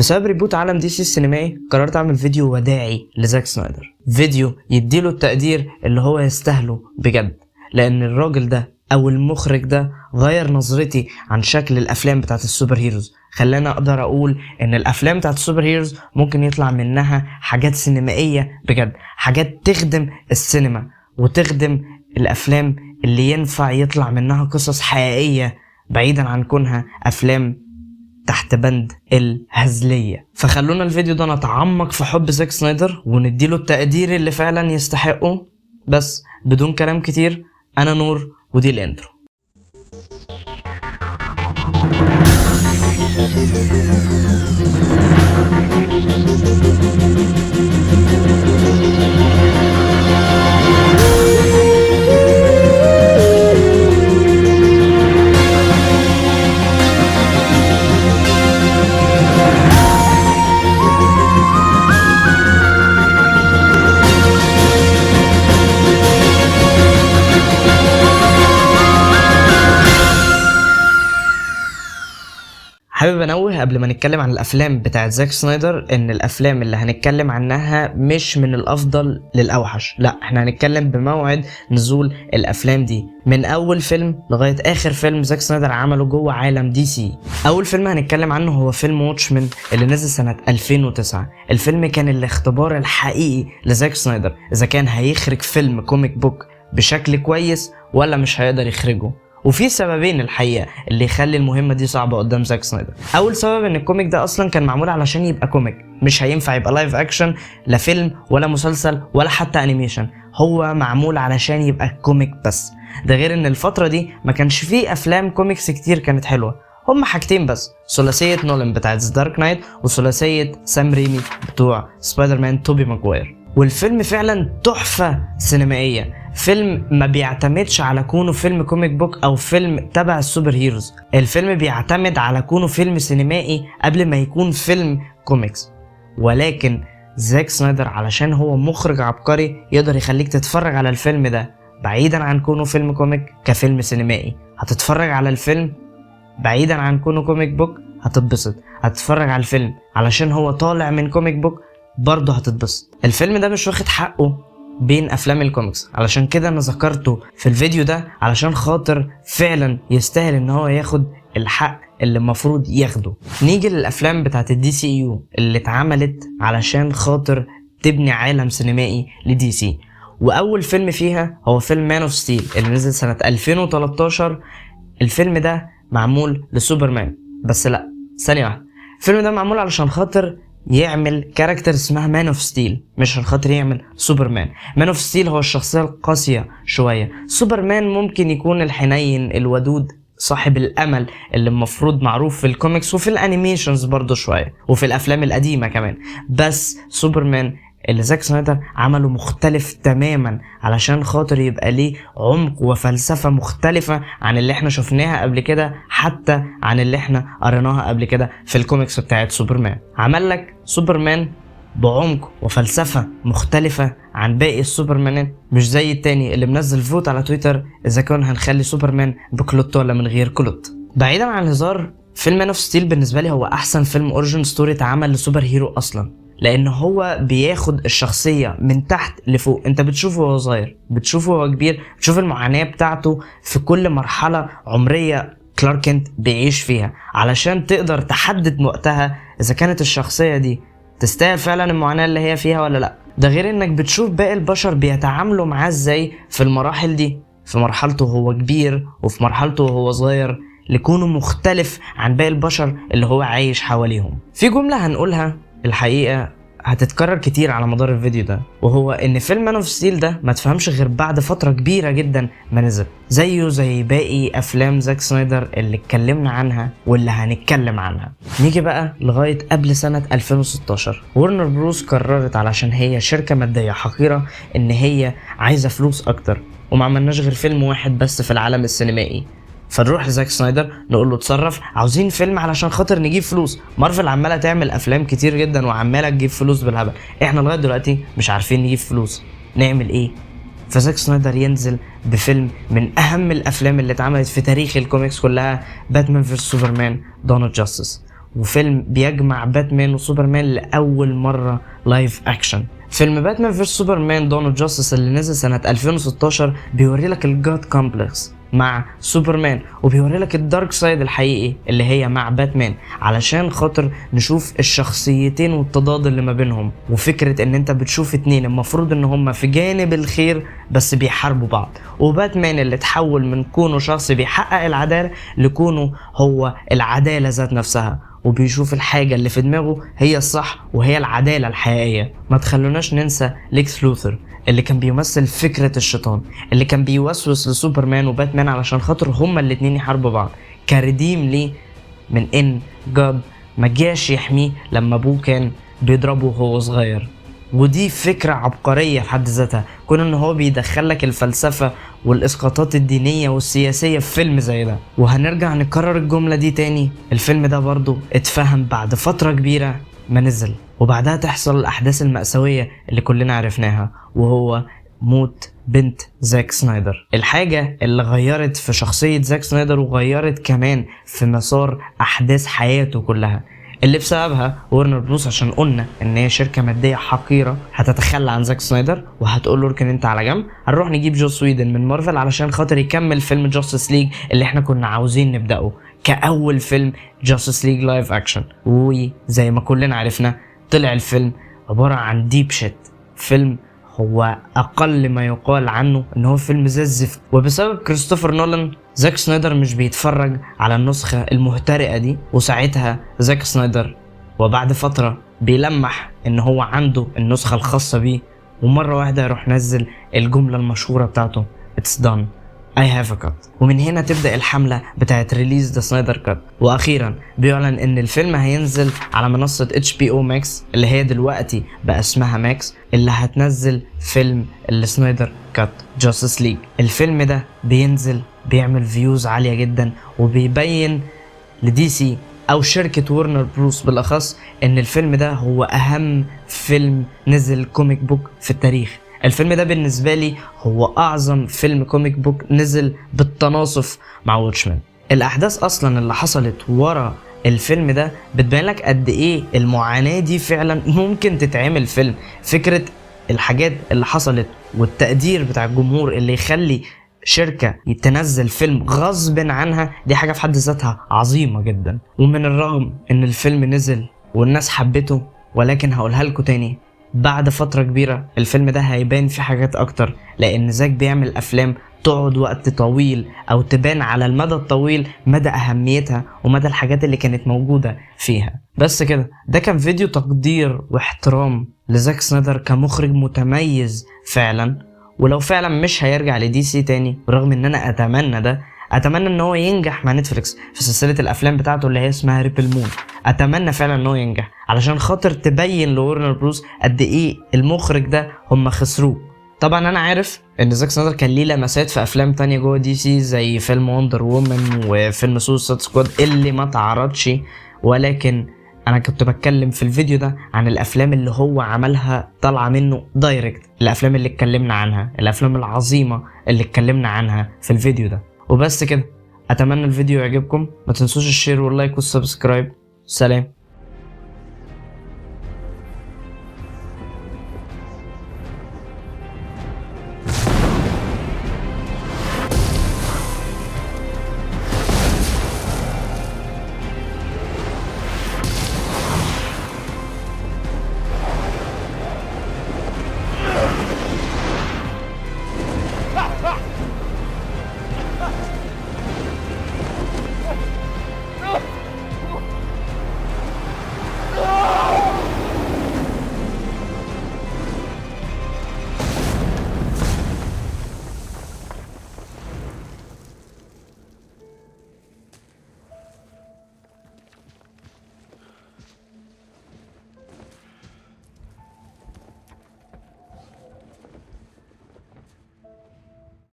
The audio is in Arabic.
بسبب ريبوت عالم دي سي السينمائي قررت اعمل فيديو وداعي لزاك سنايدر، فيديو يديله التقدير اللي هو يستاهله بجد، لان الراجل ده او المخرج ده غير نظرتي عن شكل الافلام بتاعت السوبر هيروز. خلاني اقدر اقول ان الافلام بتاعت السوبر هيروز ممكن يطلع منها حاجات سينمائية بجد، حاجات تخدم السينما وتخدم الافلام اللي ينفع يطلع منها قصص حقيقية بعيدا عن كونها افلام تحت بند الهزلية. فخلونا الفيديو ده نتعمق في حب زاك سنايدر ونديله التقدير اللي فعلا يستحقه. بس بدون كلام كتير، انا نور ودي الانترو. حابب انوه قبل ما نتكلم عن الافلام بتاعت زاك سنايدر ان الافلام اللي هنتكلم عنها مش من الافضل للاوحش، لا احنا هنتكلم بموعد نزول الافلام دي من اول فيلم لغايه اخر فيلم زاك سنايدر عمله جوه عالم دي سي. اول فيلم هنتكلم عنه هو فيلم واتشمان اللي نزل سنه 2009. الفيلم كان الاختبار الحقيقي لزاك سنايدر اذا كان هيخرج فيلم كوميك بوك بشكل كويس ولا مش هيقدر يخرجه. وفي سببين الحقيقه اللي يخلي المهمه دي صعبه قدام زاك سنايدر. اول سبب ان الكوميك ده اصلا كان معمول علشان يبقى كوميك، مش هينفع يبقى لايف اكشن، لا فيلم ولا مسلسل ولا حتى انيميشن، هو معمول علشان يبقى كوميك بس. ده غير ان الفتره دي ما كانش فيه افلام كوميكس كتير كانت حلوه، هما حاجتين بس، ثلاثيه نولان بتاعت دارك نايت وثلاثيه سام ريمي بتوع سبايدر مان توبي ماجواير. والفيلم فعلا تحفه سينمائيه، فيلم ما بيعتمدش على كونه فيلم كوميك بوك او فيلم تبع السوبر هيروز، الفيلم بيعتمد على كونه فيلم سينمائي قبل ما يكون فيلم كوميكس. ولكن زاك سنايدر علشان هو مخرج عبقري يقدر يخليك تتفرج على الفيلم ده بعيدا عن كونه فيلم كوميك كفيلم سينمائي. هتتفرج على الفيلم بعيدا عن كونه كوميك بوك هتتبسط، هتتفرج على الفيلم علشان هو طالع من كوميك بوك برضه هتتبسط. الفيلم ده مش واخد حقه بين افلام الكوميكس، علشان كده انا ذكرته في الفيديو ده علشان خاطر فعلا يستاهل ان هو ياخد الحق اللي المفروض ياخده. نيجي للافلام بتاعت الدي سي يو اللي اتعملت علشان خاطر تبني عالم سينمائي لدي سي، واول فيلم فيها هو فيلم مان اوف ستيل اللي نزل سنة 2013. الفيلم ده معمول لسوبرمان، بس لا ثانية واحدة، الفيلم ده معمول علشان خاطر يعمل كاركتر اسمها مان اوف ستيل، مش عشان خاطر يعمل سوبرمان. مان اوف ستيل هو الشخصيه القاسيه شويه، سوبرمان ممكن يكون الحنين الودود صاحب الامل اللي المفروض معروف في الكوميكس وفي الانيميشنز برضو شويه وفي الافلام القديمه كمان. بس سوبرمان اللي زاك سنايدر عمله مختلف تماما علشان خاطر يبقى ليه عمق وفلسفة مختلفة عن اللي احنا شفناها قبل كده، حتى عن اللي احنا قريناها قبل كده في الكوميكس بتاعت سوبرمان. عمل لك سوبرمان بعمق وفلسفة مختلفة عن باقي السوبرمانات، مش زي التاني اللي منزل فوت على تويتر اذا كان هنخلي سوبرمان بكلوت ولا من غير كلوت. بعيدا عن الهزار، فيلم مان اوف ستيل بالنسبة لي هو احسن فيلم اوريجين ستوري اتعمل لسوبر هيرو اصلا، لان هو بياخد الشخصية من تحت لفوق. انت بتشوفه وهو صغير، بتشوفه وهو كبير، بتشوف المعاناة بتاعته في كل مرحلة عمرية كلارك كنت بيعيش فيها علشان تقدر تحدد وقتها اذا كانت الشخصية دي تستاهل فعلا المعاناة اللي هي فيها ولا لا. ده غير انك بتشوف باقي البشر بيتعاملوا معاه ازاي في المراحل دي، في مرحلته وهو كبير وفي مرحلته وهو صغير، لكونه مختلف عن باقي البشر اللي هو عايش حواليهم. في جملة هنقولها الحقيقة هتتكرر كتير على مدار الفيديو ده، وهو ان فيلم مان اوف ستيل ده ما تفهمش غير بعد فترة كبيرة جدا ما نزل، زيه زي باقي افلام زاك سنايدر اللي اتكلمنا عنها واللي هنتكلم عنها. نيجي بقى لغاية قبل سنة 2016، ورنر بروس قررت علشان هي شركة مادية حقيرة ان هي عايزة فلوس اكتر، وما عملناش غير فيلم واحد بس في العالم السينمائي. فنروح لزاك سنايدر نقول له اتصرف، عاوزين فيلم علشان خاطر نجيب فلوس. مارفل عماله تعمل افلام كتير جدا وعماله تجيب فلوس بالهبل، احنا لغايه دلوقتي مش عارفين نجيب فلوس، نعمل ايه؟ فزاك سنايدر ينزل بفيلم من اهم الافلام اللي اتعملت في تاريخ الكوميكس كلها، باتمان فيرس سوبرمان دون اوف جاستس. وفيلم بيجمع باتمان وسوبرمان لأول مرة لايف اكشن. فيلم باتمان فيرس سوبرمان دون اوف جاستس اللي نزل سنة 2016 بيوري لك الجاد كومبلكس مع سوبرمان، وبيوري لك الدارك سايد الحقيقي اللي هي مع باتمان، علشان خاطر نشوف الشخصيتين والتضاد اللي ما بينهم، وفكرة ان انت بتشوف اتنين المفروض ان هما في جانب الخير بس بيحاربوا بعض، وباتمان اللي تحول من كونه شخص بيحقق العدالة لكونه هو العدالة ذات نفسها، وبيشوف الحاجة اللي في دماغه هي الصح وهي العدالة الحقيقية. ما تخلوناش ننسى ليكس لوثر اللي كان بيمثل فكرة الشيطان، اللي كان بيوسوس لسوبرمان وباتمان علشان خاطر هما الاتنين يحاربوا بعض، كرديم ليه من ان جاد ما جاش يحميه لما ابوه كان بيضربه وهو صغير. ودي فكرة عبقرية في حد ذاتها، كون ان هو بيدخلك الفلسفة والاسقاطات الدينية والسياسية في فيلم زي ده. وهنرجع نكرر الجملة دي تاني، الفيلم ده برضو اتفهم بعد فترة كبيرة ما نزل، وبعدها تحصل الاحداث المأساوية اللي كلنا عرفناها، وهو موت بنت زاك سنايدر. الحاجة اللي غيرت في شخصية زاك سنايدر وغيرت كمان في مسار احداث حياته كلها، اللي بسببها ورنر بروس عشان قلنا ان هي شركة مادية حقيرة هتتخلى عن زاك سنايدر وهتقول له اركن انت على جنب، هنروح نجيب جوس ويدن من مارفل علشان خاطر يكمل فيلم جاستس ليج اللي احنا كنا عاوزين نبدأه كأول فيلم جاستس ليج لايف اكشن. وزي ما كلنا عرفنا طلع الفيلم عبارة عن ديب شيت، فيلم هو اقل ما يقال عنه ان هو فيلم زي الزفت. وبسبب كريستوفر نولان زاك سنايدر مش بيتفرج على النسخة المهترئة دي، وساعتها زاك سنايدر وبعد فترة بيلمح ان هو عنده النسخة الخاصة بيه، ومرة واحدة يروح نزل الجملة المشهورة بتاعته It's done I have a cut. ومن هنا تبدأ الحملة بتاعت ريليز ذا سنايدر كات. واخيرا بيعلن ان الفيلم هينزل على منصة HBO Max اللي هي دلوقتي بقى اسمها ماكس، اللي هتنزل فيلم السنايدر كات جاستس ليج. الفيلم ده بينزل بيعمل فيوز عالية جدا، وبيبين لدي سي او شركة ورنر بروس بالاخص ان الفيلم ده هو اهم فيلم نزل كوميك بوك في التاريخ. الفيلم ده بالنسبة لي هو اعظم فيلم كوميك بوك نزل بالتناصف مع واتشمان. الاحداث اصلا اللي حصلت ورا الفيلم ده بتبين لك قد ايه المعاناة دي فعلا ممكن تتعمل فيلم. فكرة الحاجات اللي حصلت والتقدير بتاع الجمهور اللي يخلي شركة يتنزل فيلم غصب عنها، دي حاجة في حد ذاتها عظيمة جدا. ومن الرغم ان الفيلم نزل والناس حبته، ولكن هقولها لكم تاني، بعد فترة كبيرة الفيلم ده هيبان في حاجات اكتر، لان زاك بيعمل افلام تقعد وقت طويل او تبان على المدى الطويل مدى اهميتها ومدى الحاجات اللي كانت موجودة فيها. بس كده، ده كان فيديو تقدير واحترام لزاك سنايدر كمخرج متميز فعلا. ولو فعلا مش هيرجع لدي سي تاني، برغم ان انا اتمنى ان هو ينجح مع نتفليكس في سلسلة الافلام بتاعته اللي هي اسمها ريبل مون. اتمنى فعلا ان هو ينجح علشان خاطر تبين لورنر بروس قد ايه المخرج ده هم خسروه. طبعا انا عارف ان زاك سنايدر كان ليه لمسات في افلام تانية جوه دي سي زي فيلم وندر وومن وفيلم سوسايد سكواد اللي ما تعرضش، ولكن انا كنت بتكلم في الفيديو ده عن الافلام اللي هو عملها طالعه منه دايركت، الافلام اللي اتكلمنا عنها، الافلام العظيمه اللي اتكلمنا عنها في الفيديو ده. وبس كده، اتمنى الفيديو يعجبكم، ما تنسوش الشير واللايك والسبسكرايب. سلام.